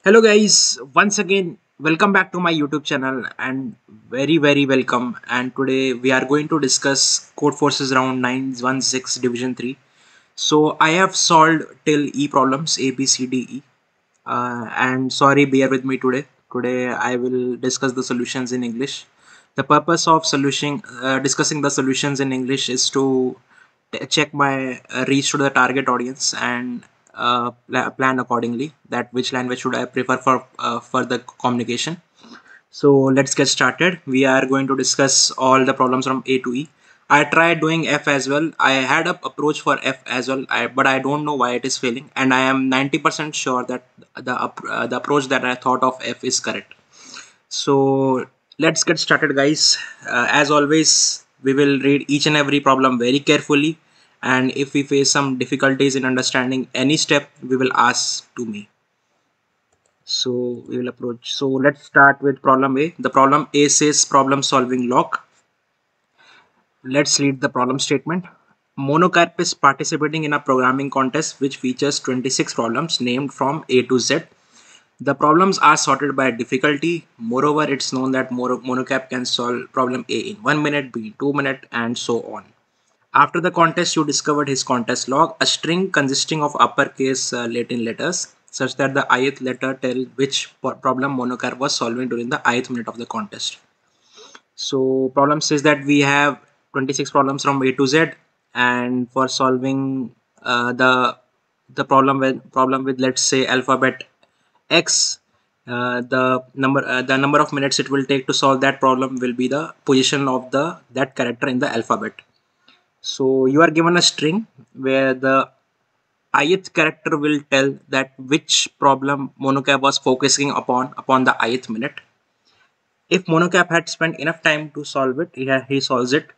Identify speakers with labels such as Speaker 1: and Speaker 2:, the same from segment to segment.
Speaker 1: Hello guys, once again welcome back to my YouTube channel and very welcome, and today we are going to discuss Codeforces round 916 division 3. So I have solved till E problems A B C D E, and sorry, bear with me today. Today I will discuss the solutions in English. The purpose of discussing the solutions in English is to check my reach to the target audience and plan accordingly that which language should I prefer for the communication. So let's get started. We are going to discuss all the problems from A to E. I tried doing F as well. I had a approach for F as well, but I don't know why it is failing, and I am 90% sure that the approach that I thought of F is correct. So let's get started, guys. As always, we will read each and every problem very carefully, and if we face some difficulties in understanding any step, we will ask to me. So we will approach. So let's start with problem A. The problem A says problem solving log. Let's read the problem statement. Monocarp is participating in a programming contest which features 26 problems named from A to Z. The problems are sorted by difficulty. Moreover, it's known that Monocap can solve problem A in 1 minute, B in 2 minutes, and so on. After the contest, you discovered his contest log, a string consisting of uppercase Latin letters, such that the ith letter tells which problem Monocar was solving during the ith minute of the contest. So problem says that we have 26 problems from A to Z, and for solving the problem with let's say alphabet X, the number of minutes it will take to solve that problem will be the position of that character in the alphabet. So you are given a string where the ith character will tell that which problem Monocap was focusing upon the ith minute. If Monocap had spent enough time to solve it, he solves it.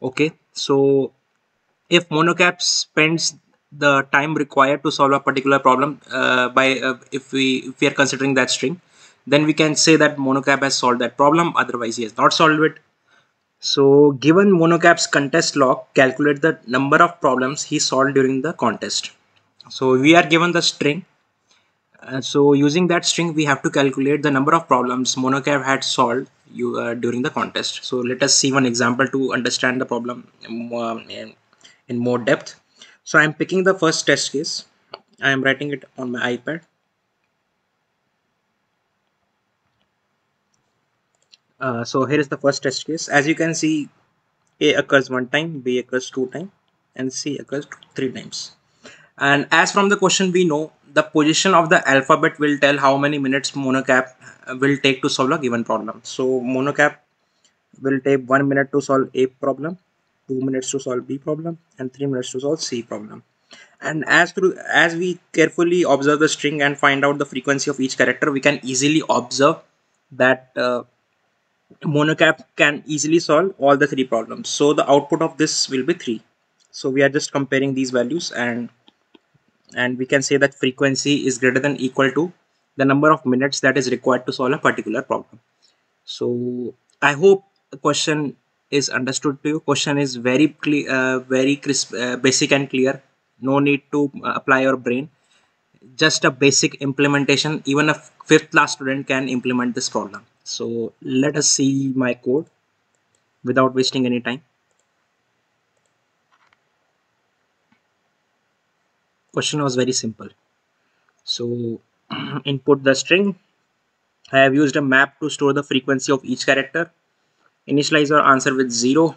Speaker 1: Okay, so if Monocap spends the time required to solve a particular problem if we are considering that string, then we can say that Monocap has solved that problem. Otherwise, he has not solved it. So given Monocap's contest log, calculate the number of problems he solved during the contest. So we are given the string. So using that string, we have to calculate the number of problems Monocap had solved during the contest. So let us see one example to understand the problem in more depth. So I'm picking the first test case. I am writing it on my iPad. So here is the first test case. As you can see, A occurs one time, B occurs two times, and C occurs three times. And as from the question we know, the position of the alphabet will tell how many minutes Monocap will take to solve a given problem. So Monocap will take 1 minute to solve A problem, 2 minutes to solve B problem, and 3 minutes to solve C problem. And as we carefully observe the string and find out the frequency of each character, we can easily observe that Monocap can easily solve all the three problems. So the output of this will be 3. So we are just comparing these values, and we can say that frequency is greater than equal to the number of minutes that is required to solve a particular problem. So I hope the question is understood to you. Question is very clear, very crisp, basic and clear. No need to apply your brain. Just a basic implementation. Even a fifth class student can implement this problem. So let us see my code without wasting any time. Question was very simple. So input the string. I have used a map to store the frequency of each character. Initialize our answer with 0,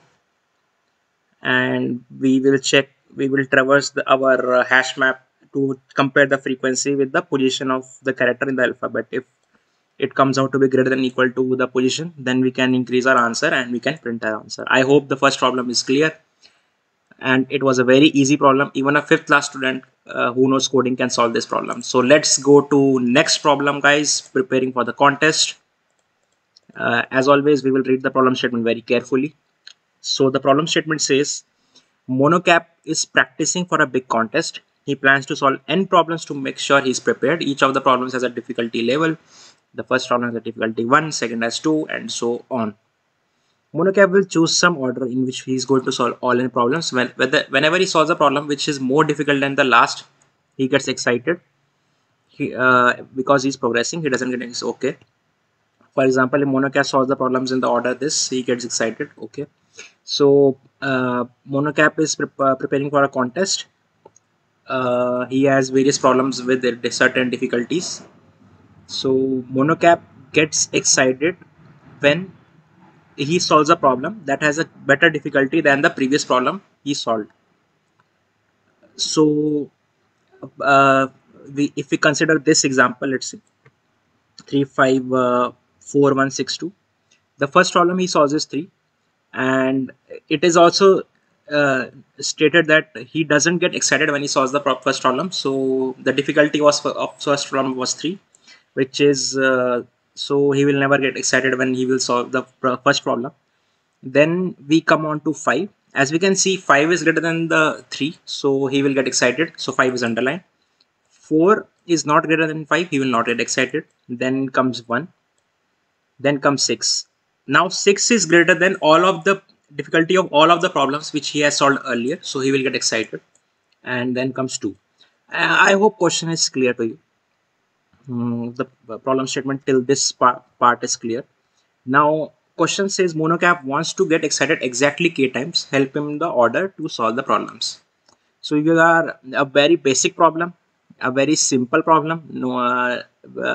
Speaker 1: and we will traverse our hash map to compare the frequency with the position of the character in the alphabet. If it comes out to be greater than equal to the position, then we can increase our answer and we can print our answer. I hope the first problem is clear, and it was a very easy problem. Even a fifth class student who knows coding can solve this problem. So let's go to next problem, guys. Preparing for the contest. As always, we will read the problem statement very carefully. So the problem statement says Monocap is practicing for a big contest. He plans to solve n problems to make sure he's prepared. Each of the problems has a difficulty level. The first problem has a difficulty 1, second has 2, and so on. Monocap will choose some order in which he is going to solve all n problems. Whenever he solves a problem which is more difficult than the last, he gets excited. because he's progressing, he doesn't get it's okay. For example, if monocap solves the problems in the order this, he gets excited. Okay. So monocap is preparing for a contest. He has various problems with certain difficulties. So monocap gets excited when he solves a problem that has a better difficulty than the previous problem he solved. So if we consider this example, let's say 354162. The first problem he solves is 3, and it is also stated that he doesn't get excited when he solves the first problem. So the difficulty was of first problem was 3, which is so he will never get excited when he will solve the first problem. Then we come on to 5. As we can see, 5 is greater than the 3, so he will get excited. So 5 is underlined. 4 is not greater than 5, he will not get excited. Then comes 1. Then comes 6. Now 6 is greater than all of the difficulty of all of the problems which he has solved earlier, so he will get excited. And then comes 2. I hope question is clear to you. The problem statement till this part is clear. Now question says monocap wants to get excited exactly k times. Help him in the order to solve the problems. So you are a very basic problem, a very simple problem. No,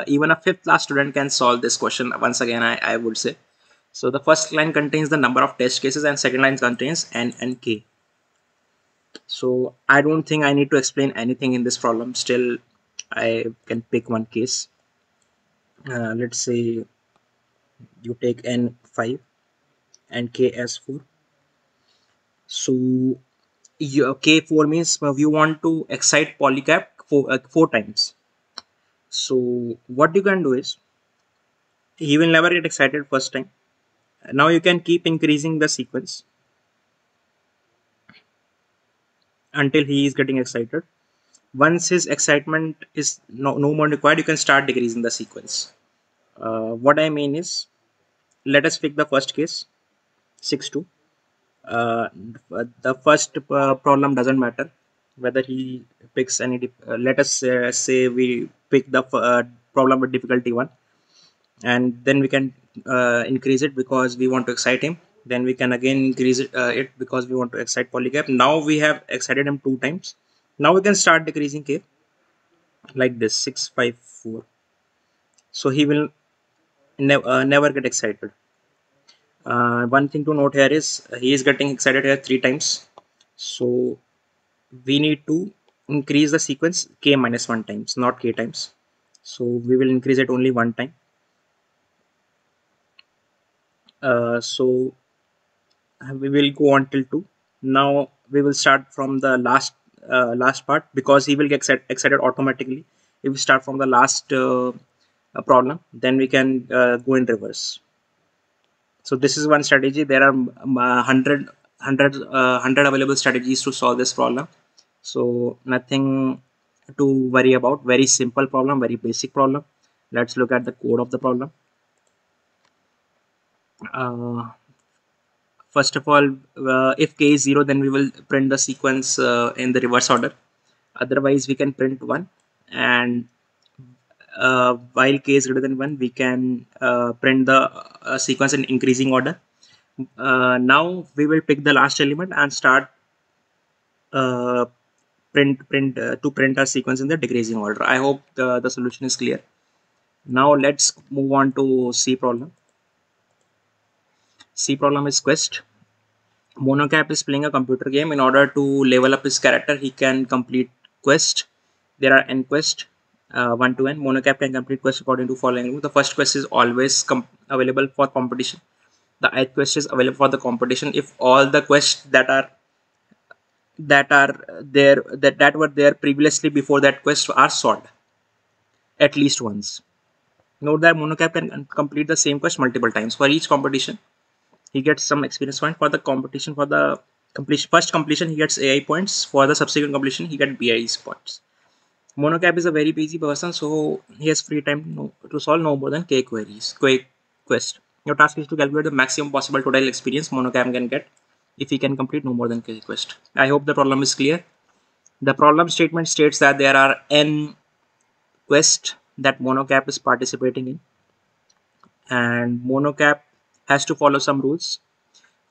Speaker 1: even a fifth class student can solve this question. Once again, I would say. So the first line contains the number of test cases, and second line contains n and k. So I don't think I need to explain anything in this problem. Still, I can pick one case. Let's say you take n 5 and k as 4. So k4 means you want to excite polycap 4 times. So what you can do is, he will never get excited first time. Now you can keep increasing the sequence until he is getting excited. Once his excitement is no more required, you can start decreasing the sequence. What I mean is, let us pick the first case, 6-2. The first problem doesn't matter whether he picks any. Let us say we pick the problem with difficulty 1, and then we can increase it because we want to excite him. Then we can again increase it because we want to excite polycap. Now we have excited him 2 times. Now we can start decreasing k like this, 654. So he will never get excited. One thing to note here is he is getting excited here 3 times. So we need to increase the sequence k minus 1 times, not k times. So we will increase it only 1 time. So we will go until 2. Now we will start from the last part because he will get excited automatically. If we start from the last problem, then we can go in reverse. So this is one strategy. There are 100 available strategies to solve this problem. So nothing to worry about. Very simple problem, very basic problem. Let's look at the code of the problem. First of all, if k is 0, then we will print the sequence in the reverse order. Otherwise, we can print 1. And while k is greater than 1, we can print the sequence in increasing order. Now we will pick the last element and start uh, to print our sequence in the decreasing order. I hope the solution is clear. Now let's move on to C problem. C problem is quest. Monocap is playing a computer game. In order to level up his character, he can complete quest. There are n quest, 1 to n. Monocap can complete quest according to following rule. The first quest is always available for competition. The ith quest is available for the competition if all the quests that are there that were there previously before that quest are solved at least once. Note that monocap can complete the same quest multiple times. For each competition, he gets some experience point. For the competition, for the first completion, he gets AI points. For the subsequent completion, he gets BI's points. Monocap is a very busy person, so he has free time to solve no more than k quest. Your task is to calculate the maximum possible total experience monocap can get if he can complete no more than k quest. I hope the problem is clear. The problem statement states that there are n quest that monocap is participating in, and monocap has to follow some rules.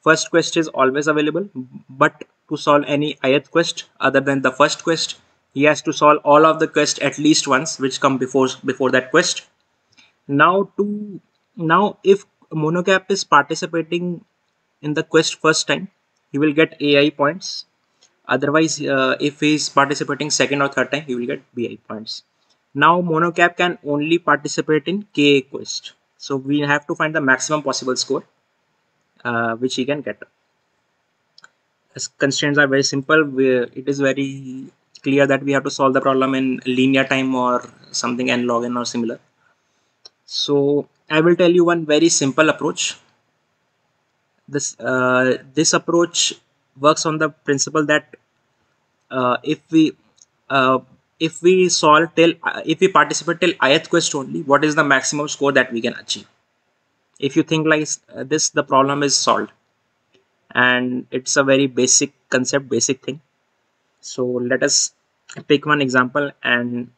Speaker 1: First quest is always available, but to solve any ith quest other than the first quest, he has to solve all of the quest at least once which come before that quest. Now if monocap is participating in the quest first time, he will get AI points. Otherwise, if he is participating second or third time, he will get BI points. Now monocap can only participate in KA quest, so we have to find the maximum possible score which he can get. As constraints are very simple, it is very clear that we have to solve the problem in linear time or something n log n or similar. So I will tell you one very simple approach. This approach works on the principle that uh, if we uh, if we participate till ith quest only, what is the maximum score that we can achieve? If you think like this, the problem is solved, and it's a very basic concept, basic thing. So let us pick one example and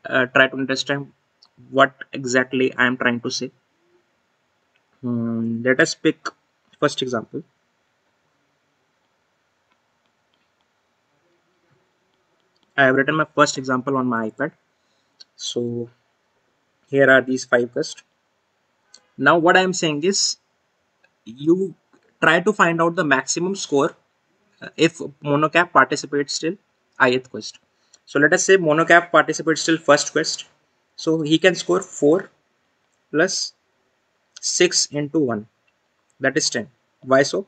Speaker 1: try to understand what exactly I am trying to say. Let us pick first example. I have written my first example on my iPad. So here are these 5 quests. Now what I am saying is, you try to find out the maximum score if monocap participates till ith quest. So let us say monocap participates till first quest. So he can score 4 plus 6 into 1, that is 10. Why so?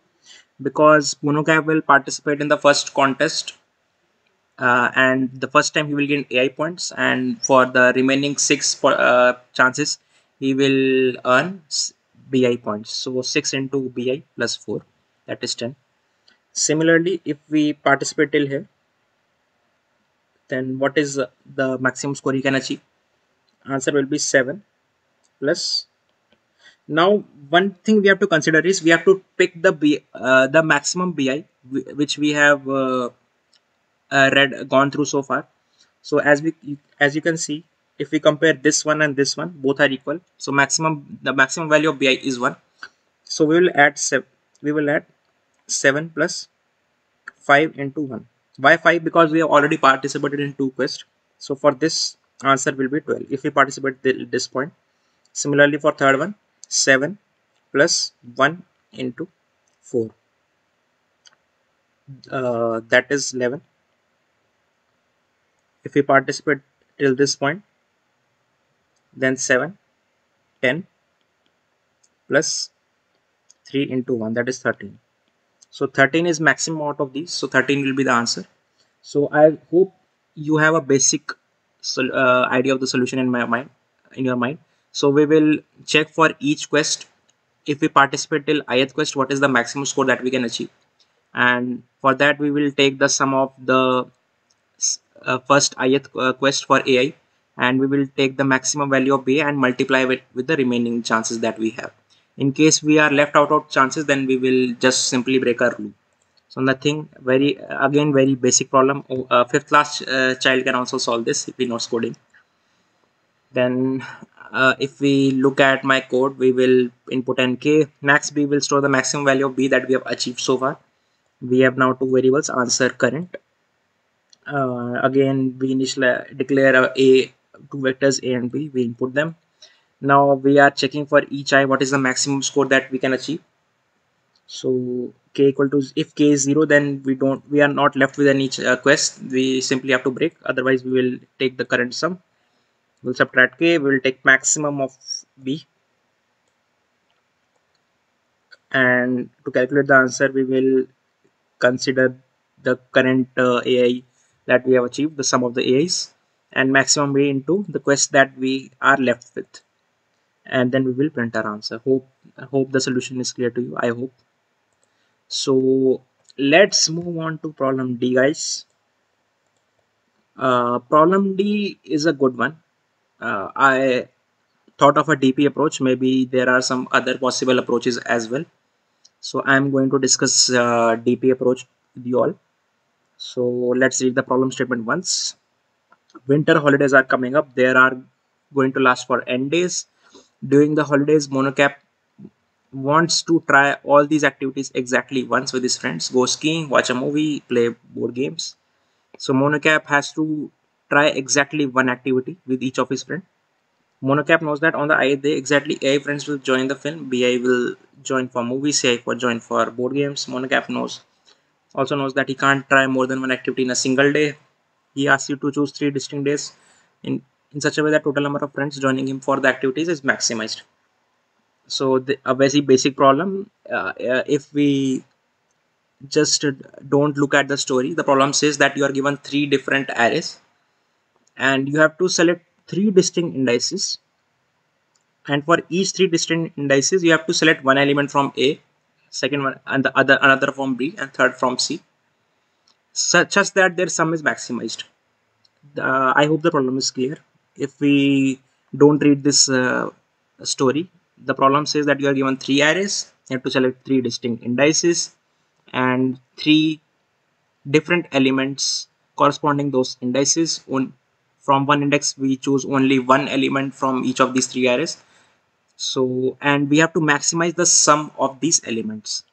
Speaker 1: Because monocap will participate in the first contest, and the first time he will gain AI points, and for the remaining 6 chances he will earn BI points. So 6 into BI plus 4, that is 10. Similarly, if we participate till here, then what is the maximum score he can achieve? Answer will be 7 plus. Now one thing we have to consider is we have to pick the maximum BI which we have gone through so far. So as you can see, if we compare this one and this one, both are equal. So the maximum value of BI is 1. So we will add 7 plus 5 into 1. Why 5? Because we have already participated in 2 quests. So for this, answer will be 12 if we participate this point. Similarly for third one, 7 plus 1 into 4, that is 11. If we participate till this point, then 7, 10 plus 3 into 1, that is 13. So 13 is maximum out of these, so 13 will be the answer. So I hope you have a basic idea of the solution in your mind. So we will check for each quest. If we participate till ith quest, what is the maximum score that we can achieve? And for that we will take the sum of the first ith quest for AI, and we will take the maximum value of BA and multiply it with the remaining chances that we have. In case we are left out of chances, then we will just simply break our rule. So nothing very, again, very basic problem. Fifth class child can also solve this if he knows coding. Then if we look at my code, we will input nk max b will store the maximum value of b that we have achieved so far. We have now 2 variables, answer, current. Again, we initially declare a 2 vectors a and b, we input them. Now we are checking for each I what is the maximum score that we can achieve. So k equal to, if k is 0, then we are not left with any quest. We simply have to break, otherwise we will take the current sum. We'll subtract k, we will take maximum of b, and to calculate the answer we will consider the current AI that we have achieved, the sum of the AIs, and maximum B into the quest that we are left with, and then we will print our answer. Hope the solution is clear to you. I hope so. Let's move on to problem D, guys. Problem D is a good one. I thought of a DP approach. Maybe there are some other possible approaches as well. So I'm going to discuss DP approach with you all. So let's read the problem statement once. Winter holidays are coming up. They are going to last for n days. During the holidays, Monocap wants to try all these activities exactly once with his friends: go skiing, watch a movie, play board games. So Monocap has to try exactly one activity with each of his friends. Monocap knows that on the I day, exactly A friends will join the film, BI will join for movies, CI will join for board games. Monocap knows that he can't try more than one activity in a single day. He asks you to choose 3 distinct days in such a way that total number of friends joining him for the activities is maximized. So a very basic problem. If we just don't look at the story, the problem says that you are given 3 different arrays and you have to select 3 distinct indices, and for each 3 distinct indices you have to select one element from A, second one and the other another from B, and third from C, such that their sum is maximized. I hope the problem is clear. If we don't read this story, the problem says that you are given 3 arrays, you have to select 3 distinct indices and 3 different elements corresponding those indices. From one index we choose only one element from each of these 3 arrays. So, and we have to maximize the sum of these elements.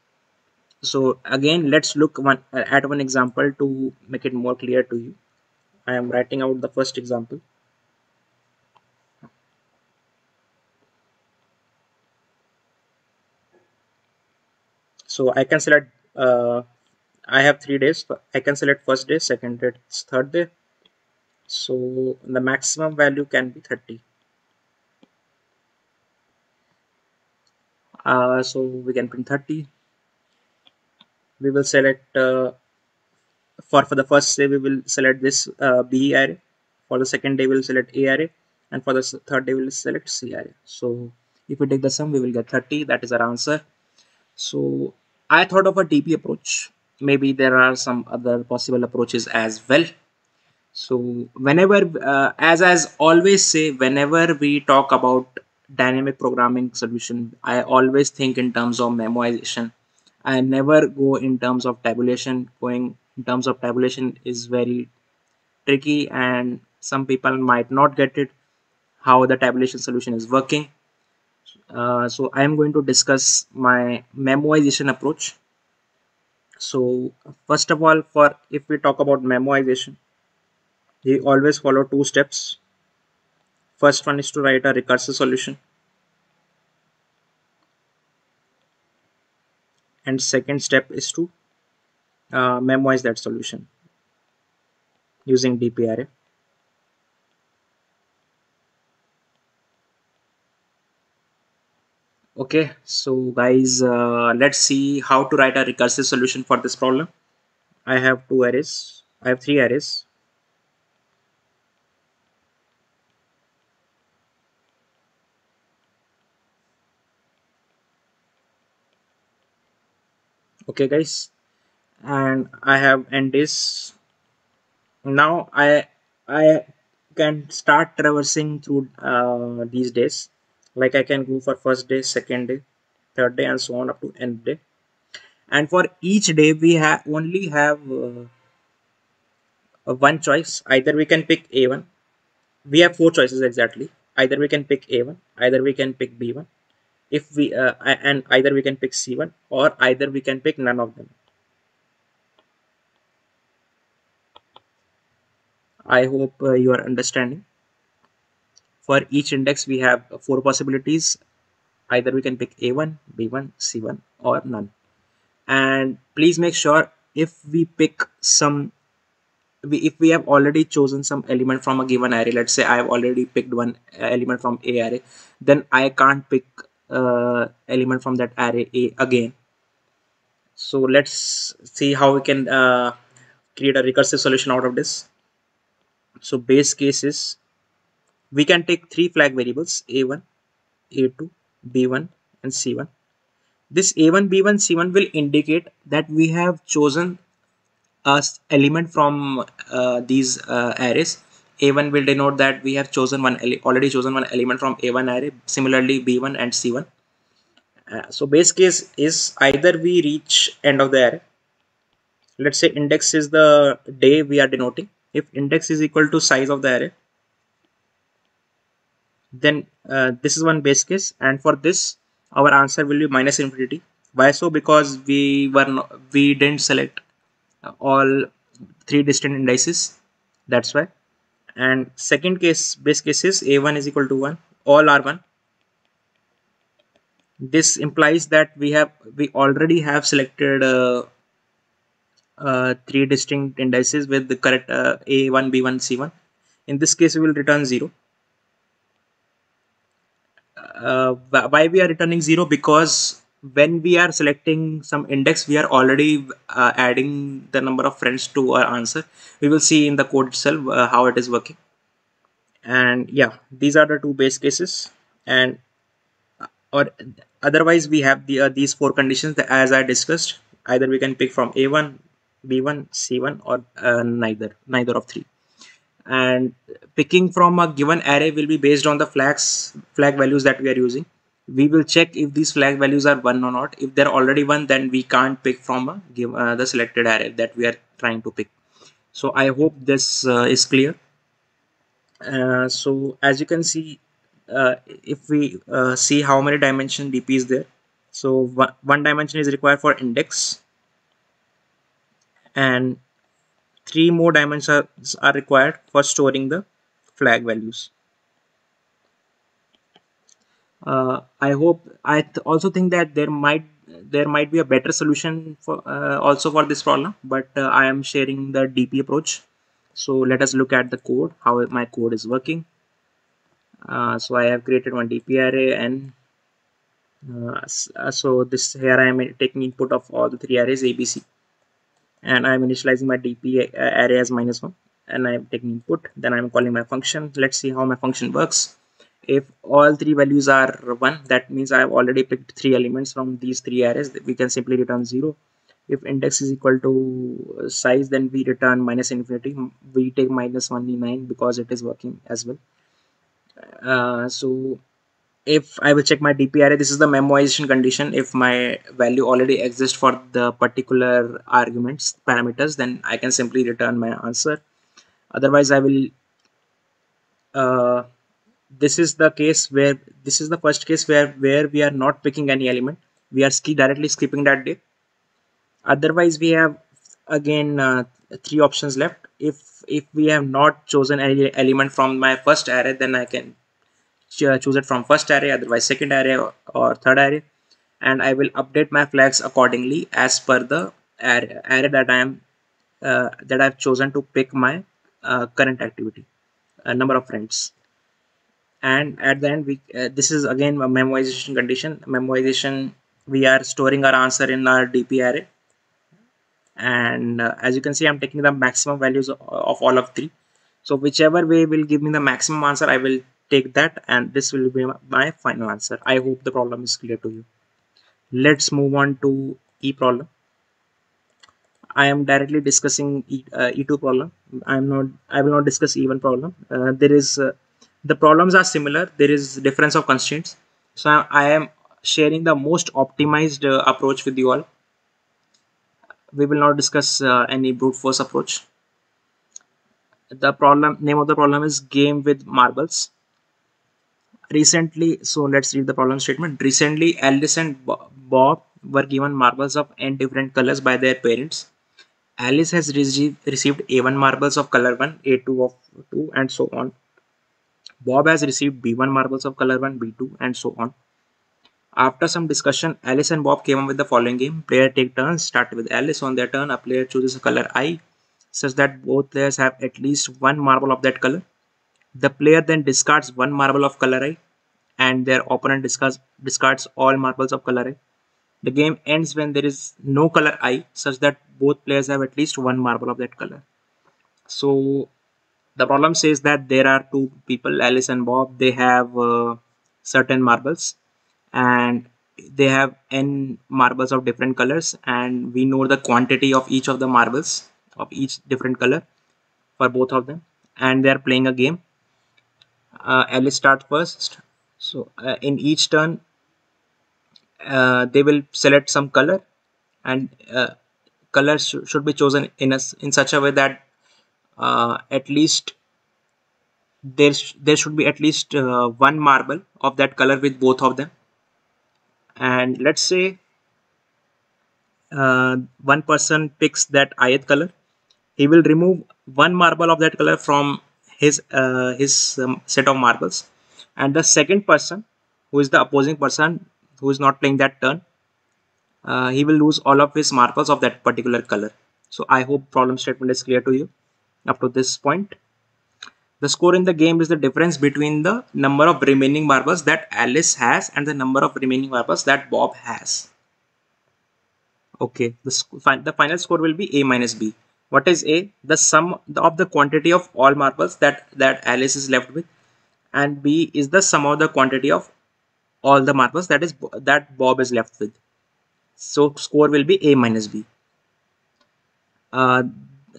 Speaker 1: So again, let's look at one example to make it more clear to you. I am writing out the first example. So I can select, I have 3 days. I can select first day, second day, third day. So the maximum value can be 30. So we can print 30. We will select, for the first day, we will select this B array. For the second day, we will select A array. And for the third day, we will select C array. So if we take the sum, we will get 30. That is our answer. So I thought of a TP approach. Maybe there are some other possible approaches as well. So whenever, as always say, whenever we talk about dynamic programming solution, I always think in terms of memoization. I never go in terms of tabulation. Going in terms of tabulation is very tricky, and some people might not get it how the tabulation solution is working. So I am going to discuss my memoization approach. So first of all, for if we talk about memoization, we always follow 2 steps. First one is to write a recursive solution, and second step is to memoize that solution using DPRA. Okay, so guys, let's see how to write a recursive solution for this problem. I have 2 arrays. I have 3 arrays. Okay, guys, and I have n days. Now I can start traversing through these days. Like I can go for first day, second day, third day, and so on up to nth day. And for each day, we have only have one choice. Either we can pick A1. We have 4 choices exactly. Either we can pick A1, either we can pick B1, if we and either we can pick C1, or either we can pick none of them. I hope you are understanding. For each index, we have 4 possibilities. Either we can pick A1, B1, C1, or none. And please make sure if we pick some, if we have already chosen some element from a given array, let's say I have already picked one element from A array, then I can't pick element from that array A again. So let's see how we can create a recursive solution out of this. So base case is we can take 3 flag variables A1, A2, B1, and C1. This A1, B1, C1 will indicate that we have chosen a element from these arrays. A1 will denote that we have chosen already chosen one element from A1 array. Similarly, B1 and C1. So base case is either we reach end of the array. Let's say index is the day we are denoting. If index is equal to size of the array, then this is one base case, and for this our answer will be minus infinity. Why so? Because we didn't select all three distinct indices, that's why. And second case, base case is a1 is equal to 1, all are 1. This implies that we already have selected three distinct indices with the correct a1 b1 c1. In this case we will return 0. Why we are returning 0? Because when we are selecting some index, we are already adding the number of friends to our answer. We will see in the code itself how it is working. And yeah, these are the two base cases. And or otherwise we have these four conditions that, as I discussed. Either we can pick from a1, b1, c1, or neither of three. And picking from a given array will be based on the flag values that we are using. We will check if these flag values are 1 or not. If they're already 1, then we can't pick from the selected array that we are trying to pick. So I hope this is clear. So as you can see, if we see how many dimension dp is there. So one dimension is required for index, and three more dimensions are required for storing the flag values. I hope. Also think that there might be a better solution for also for this problem, but I am sharing the DP approach. So let us look at the code, how my code is working. So I have created one DP array, and so this here I am taking input of all the three arrays ABC, and I am initializing my DP array as -1, and I am taking input. Then I am calling my function. Let's see how my function works. If all three values are 1, that means I have already picked three elements from these three arrays. We can simply return 0. If index is equal to size, then we return minus infinity. We take -1 because it is working as well. So if I will check my DP array, this is the memoization condition. If my value already exists for the particular arguments parameters, then I can simply return my answer. Otherwise I will uh, this is the case where this is the first case where we are not picking any element. We are directly skipping that day. Otherwise we have again three options left. If we have not chosen any element from my first array, then I can choose it from first array, otherwise second array or third array, and I will update my flags accordingly as per the array that I am that I've chosen to pick my current activity number of friends. And at the end we this is again a memoization condition. Memoization, we are storing our answer in our DP array, and as you can see I'm taking the maximum values of all of three. So whichever way will give me the maximum answer, I will take that, and this will be my final answer. I hope the problem is clear to you. Let's move on to E problem. I am directly discussing E2 problem. I will not discuss E1 problem. There is the problems are similar. There is difference of constraints. So I am sharing the most optimized approach with you all. We will not discuss any brute force approach. The problem name of the problem is game with marbles. Recently, so let's read the problem statement. Recently, Alice and Bob were given marbles of n different colors by their parents. Alice has received A1 marbles of color 1, A2 of 2, and so on. Bob has received B1 marbles of color 1, B2, and so on. After some discussion, Alice and Bob came up with the following game. Player take turns. Start with Alice. On their turn, a player chooses a color I, such that both players have at least one marble of that color. The player then discards one marble of color I, and their opponent discards all marbles of color I. The game ends when there is no color I, such that both players have at least one marble of that color. So the problem says that there are two people, Alice and Bob. They have certain marbles, and they have n marbles of different colors, and we know the quantity of each of the marbles of each different color for both of them, and they are playing a game. Alice starts first. So in each turn, they will select some color, and colors should be chosen in such a way that at least there should be at least one marble of that color with both of them. And let's say one person picks that ayat color. He will remove one marble of that color from his set of marbles, and the second person, who is the opposing person, who is not playing that turn, he will lose all of his marbles of that particular color. So I hope problem statement is clear to you up to this point. The score in the game is the difference between the number of remaining marbles that Alice has and the number of remaining marbles that Bob has. Okay, the final score will be A minus B. What is A? The sum of the quantity of all marbles that Alice is left with, and B is the sum of the quantity of all the marbles that Bob is left with. So score will be A minus B. Uh,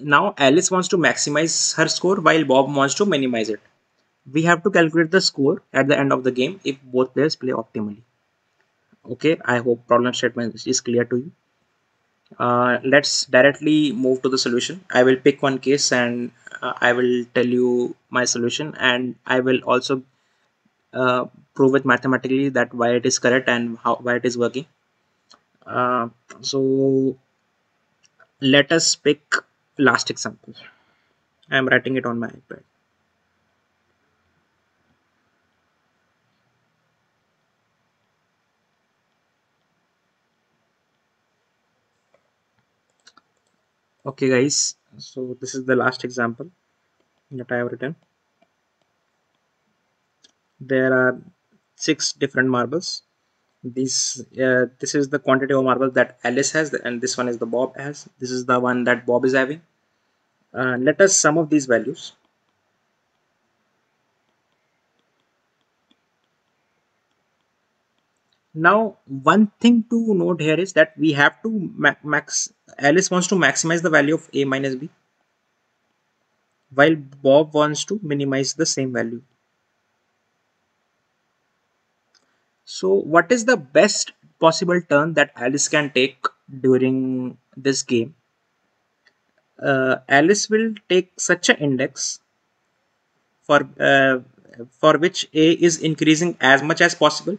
Speaker 1: Now Alice wants to maximize her score while Bob wants to minimize it. We have to calculate the score at the end of the game if both players play optimally. Okay, I hope problem statement is clear to you. Let's directly move to the solution. I will pick one case and I will tell you my solution, and I will also uh, prove it mathematically that why it is correct and why it is working. Uh, so let us pick last example. I am writing it on my iPad. Okay, guys. So this is the last example that I have written. There are six different marbles. This is the quantity of marbles that Alice has, and this one is the Bob has. This is the one that Bob is having. Let us sum of these values. Now, one thing to note here is that we have to max. Alice wants to maximize the value of A minus B, while Bob wants to minimize the same value. So, what is the best possible turn that Alice can take during this game? Alice will take such an index for which A is increasing as much as possible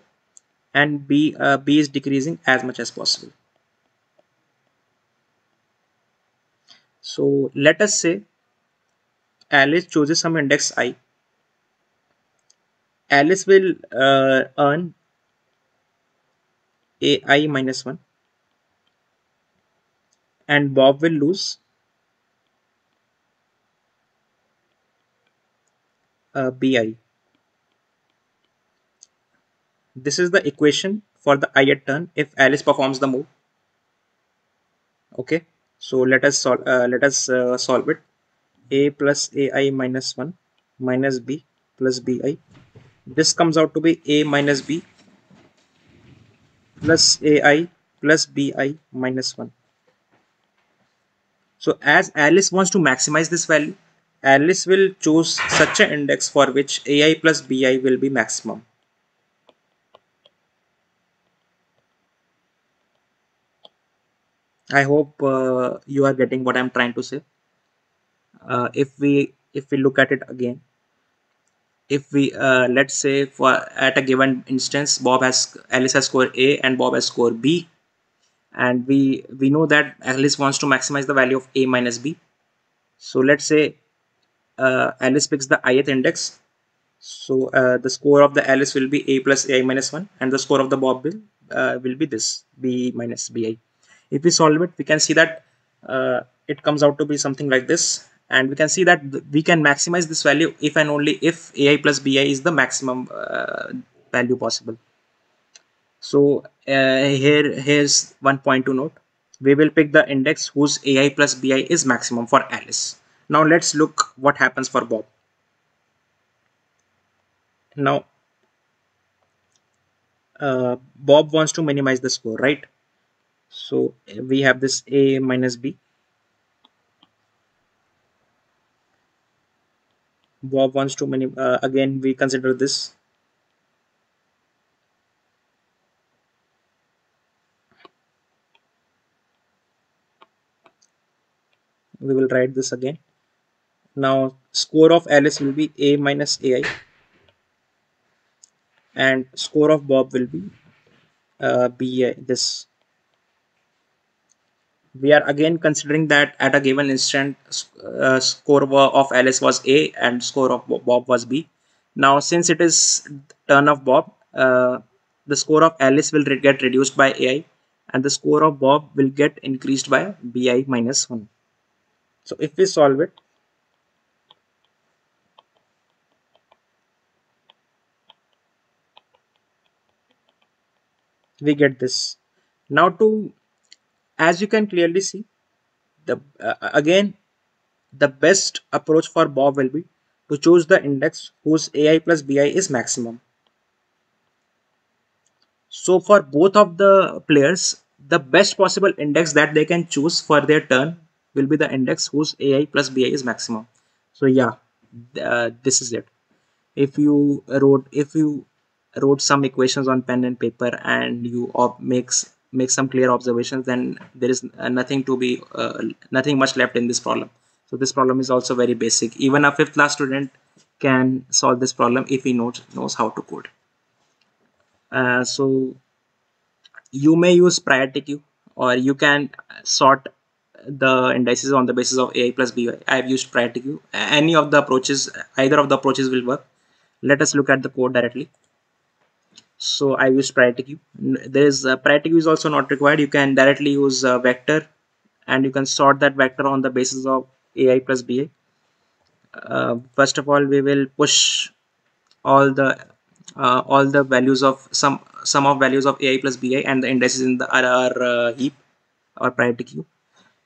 Speaker 1: and B is decreasing as much as possible. So let us say Alice chooses some index I. Alice will earn AI minus 1 and Bob will lose BI. This is the equation for the ith turn if Alice performs the move. Okay, so let us solve it. A plus AI minus 1 minus B plus BI. This comes out to be A minus B plus AI plus BI minus 1. So as Alice wants to maximize this value, Alice will choose such an index for which AI plus BI will be maximum. I hope you are getting what I'm trying to say. If we look at it again, if we let's say for at a given instance, Bob has Alice has scored A and Bob has scored B, and we know that Alice wants to maximize the value of A minus B. So let's say Alice picks the ith index. So the score of the Alice will be A plus AI minus 1 and the score of the Bob will be this B minus BI. If we solve it, we can see that it comes out to be something like this, and we can see that we can maximize this value if and only if AI plus BI is the maximum value possible. So here's one point to note. We will pick the index whose AI plus BI is maximum for Alice. Now let's look what happens for Bob. Now Bob wants to minimize the score, right? So we have this A minus B. Bob wants to again we consider this. We will write this again. Now score of Alice will be A minus AI, and score of Bob will be BA. This we are again considering that at a given instant, score of Alice was A and score of Bob was B. Now since it is turn of Bob, the score of Alice will get reduced by AI, and the score of Bob will get increased by BI minus 1. So if we solve it, we get this. Now to, as you can clearly see, the again the best approach for Bob will be to choose the index whose AI plus BI is maximum. So for both of the players, the best possible index that they can choose for their turn will be the index whose AI plus BI is maximum. So yeah, this is it. If you wrote some equations on pen and paper and you make some clear observations, then there is nothing much left in this problem. So this problem is also very basic. Even a fifth class student can solve this problem if he knows how to code. So you may use priority queue, or you can sort the indices on the basis of AI plus BI. I've used priority queue. Any of the approaches, either of the approaches will work. Let us look at the code directly. So I use priority queue. There is priority queue is also not required. You can directly use a vector, and you can sort that vector on the basis of AI plus BI. First of all, we will push all the values of sum of values of AI plus BI and the indices in the RR heap or priority queue.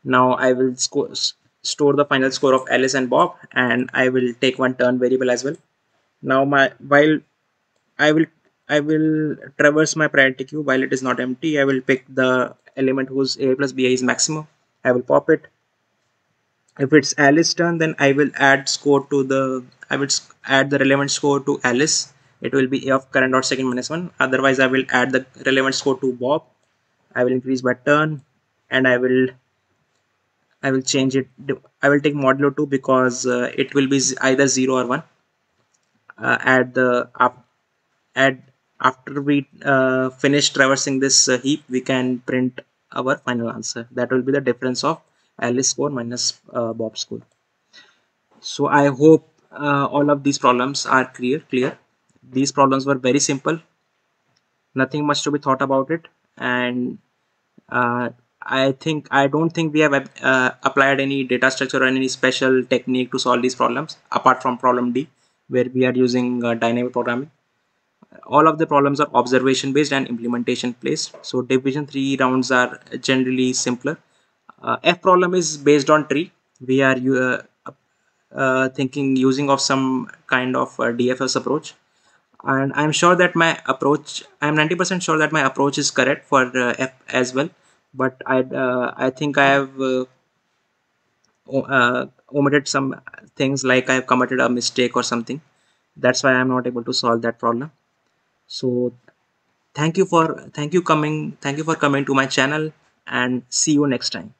Speaker 1: Now I will store the final score of Alice and Bob, and I will take one turn variable as well. Now while I will I will traverse my priority queue while it is not empty. I will pick the element whose AI plus BI is maximum. I will pop it. If it's Alice turn, then I will add score to the add the relevant score to Alice. It will be A of current dot second minus 1. Otherwise I will add the relevant score to Bob. I will increase by turn, and I will change it. I will take modulo 2 because it will be either 0 or 1. Add the add After we finish traversing this heap, we can print our final answer. That will be the difference of Alice score minus Bob score. So I hope all of these problems are clear. These problems were very simple, nothing much to be thought about it, and I don't think we have applied any data structure or any special technique to solve these problems apart from problem D, where we are using dynamic programming. All of the problems are observation based and implementation based. So division 3 rounds are generally simpler. F problem is based on tree. We are thinking using of some kind of DFS approach, and I'm 90% sure that my approach is correct for F as well, but I think I have omitted some things, like I have committed a mistake or something. That's why I'm not able to solve that problem. So thank you for coming to my channel, and see you next time.